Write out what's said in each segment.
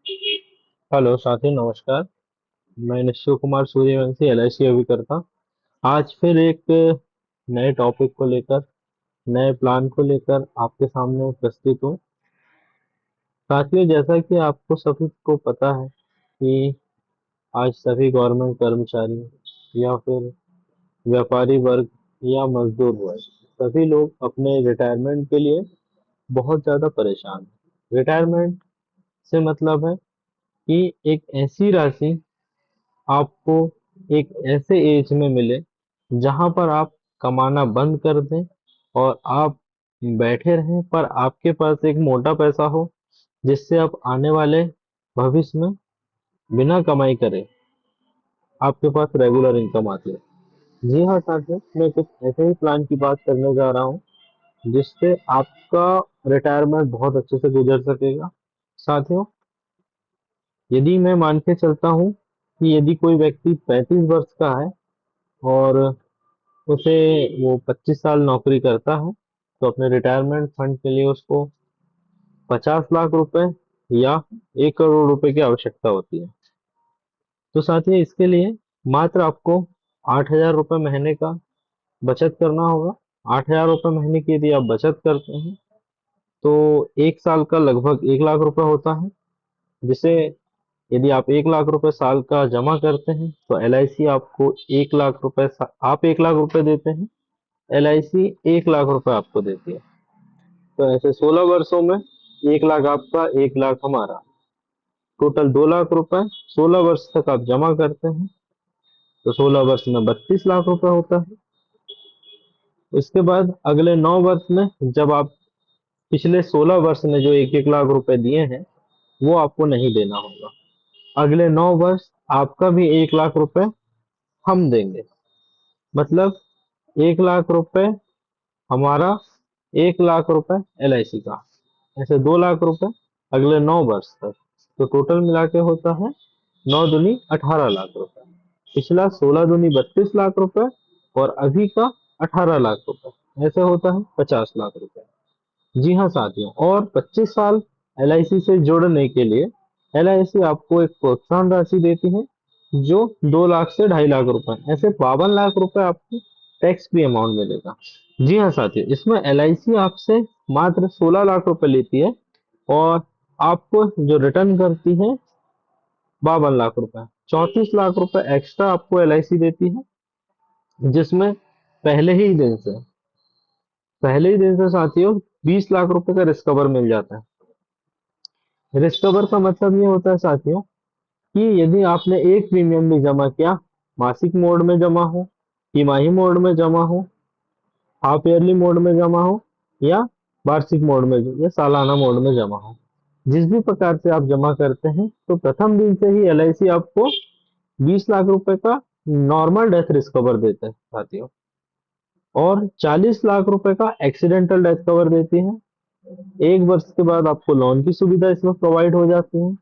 Hello साथी, नमस्कार। मैं शिव कुमार सूर्यवंशी, LIC अभिकर्ता। आज फिर एक नए टॉपिक को लेकर, नए प्लान को लेकर आपके सामने प्रस्तुत हूँ। साथियों, जैसा कि आपको सभी को पता है कि आज सभी गवर्नमेंट कर्मचारी या फिर व्यापारी वर्ग या मजदूर वर्ग, सभी लोग अपने रिटायरमेंट के लिए बहुत ज्यादा परेशान हैं। रिटायरमेंट से मतलब है कि एक ऐसी राशि आपको एक ऐसे एज में मिले जहां पर आप कमाना बंद कर दें और आप बैठे रहें, पर आपके पास एक मोटा पैसा हो जिससे आप आने वाले भविष्य में बिना कमाई करे आपके पास रेगुलर इनकम आती है। जी हाँ साथियों, मैं कुछ ऐसे ही प्लान की बात करने जा रहा हूँ जिससे आपका रिटायरमेंट बहुत अच्छे से गुजर सकेगा। साथियों, यदि मैं मान के चलता हूँ कि यदि कोई व्यक्ति 35 वर्ष का है और उसे वो 25 साल नौकरी करता है, तो अपने रिटायरमेंट फंड के लिए उसको 50 लाख रुपए या 1 करोड़ रुपए की आवश्यकता होती है। तो साथियों, इसके लिए मात्र आपको 8,000 रुपये महीने का बचत करना होगा। 8,000 रुपये महीने की यदि आप बचत करते हैं तो 1 साल का लगभग 1 लाख रुपए होता है, जिसे यदि आप 1 लाख रुपए साल का जमा करते हैं तो LIC आपको 1 लाख रुपए, आप 1 लाख रुपए देते हैं, LIC 1 लाख रुपए आपको देती है। तो ऐसे 16 वर्षों में 1 लाख आपका, 1 लाख हमारा, टोटल 2 लाख रुपए। 16 वर्ष तक आप जमा करते हैं तो 16 वर्ष में 32 लाख रुपए होता है। उसके बाद अगले 9 वर्ष में जब आप पिछले 16 वर्ष में जो 1 1 लाख रुपए दिए हैं वो आपको नहीं देना होगा। अगले 9 वर्ष आपका भी 1 लाख रुपए हम देंगे। मतलब 1 लाख रुपए हमारा, 1 लाख रुपए LIC का, ऐसे 2 लाख रुपए अगले 9 वर्ष तक। तो टोटल मिला के होता है 9 दूनी 18 लाख रुपए। पिछला 16 दूनी 32 लाख रुपए और अभी का 18 लाख रुपए, ऐसे होता है 50 लाख रुपए। जी हाँ साथियों, और 25 साल LIC से जुड़ने के लिए LIC आपको एक प्रोत्साहन राशि देती है जो 2 लाख से 2.5 लाख रुपए, ऐसे 52 लाख रुपए आपको टैक्स फ्री अमाउंट मिलेगा। जी हाँ साथियों, इसमें LIC आपसे मात्र 16 लाख रुपए लेती है और आपको जो रिटर्न करती है 52 लाख रुपए। 34 लाख रुपए एक्स्ट्रा आपको LIC देती है, जिसमें पहले ही दिन से पहले ही दिन से साथियों 20 लाख रुपए का रिस्क कवर मिल जाता है। रिस्क कवर का मतलब ये होता है साथियों कि यदि आपने एक प्रीमियम भी जमा किया, मासिक मोड में जमा हो, तिमाही मोड में जमा हो, हाफ ईयरली मोड में जमा हो या वार्षिक मोड में या सालाना मोड में जमा हो, जिस भी प्रकार से आप जमा करते हैं, तो प्रथम दिन से ही LIC आपको 20 लाख रुपए का नॉर्मल डेथ रिस्क कवर देता है साथियों, और 40 लाख रुपए का एक्सीडेंटल डेथ कवर देती है। 1 वर्ष के बाद आपको लोन की सुविधा इसमें प्रोवाइड हो जाती है।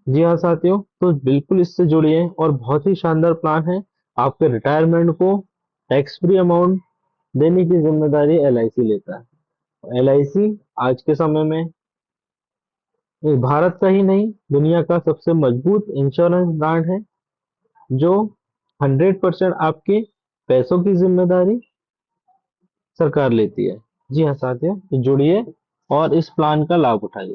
जी हाँ साथियों, तो बिल्कुल इससे जुड़िए और बहुत ही शानदार प्लान है। आपके रिटायरमेंट को टैक्स फ्री अमाउंट देने की जिम्मेदारी LIC लेता है। LIC आज के समय में भारत का ही नहीं, दुनिया का सबसे मजबूत इंश्योरेंस ब्रांड है जो 100% आपके पैसों की जिम्मेदारी सरकार लेती है। जी हाँ साथियों, तो जुड़िए और इस प्लान का लाभ उठाइए।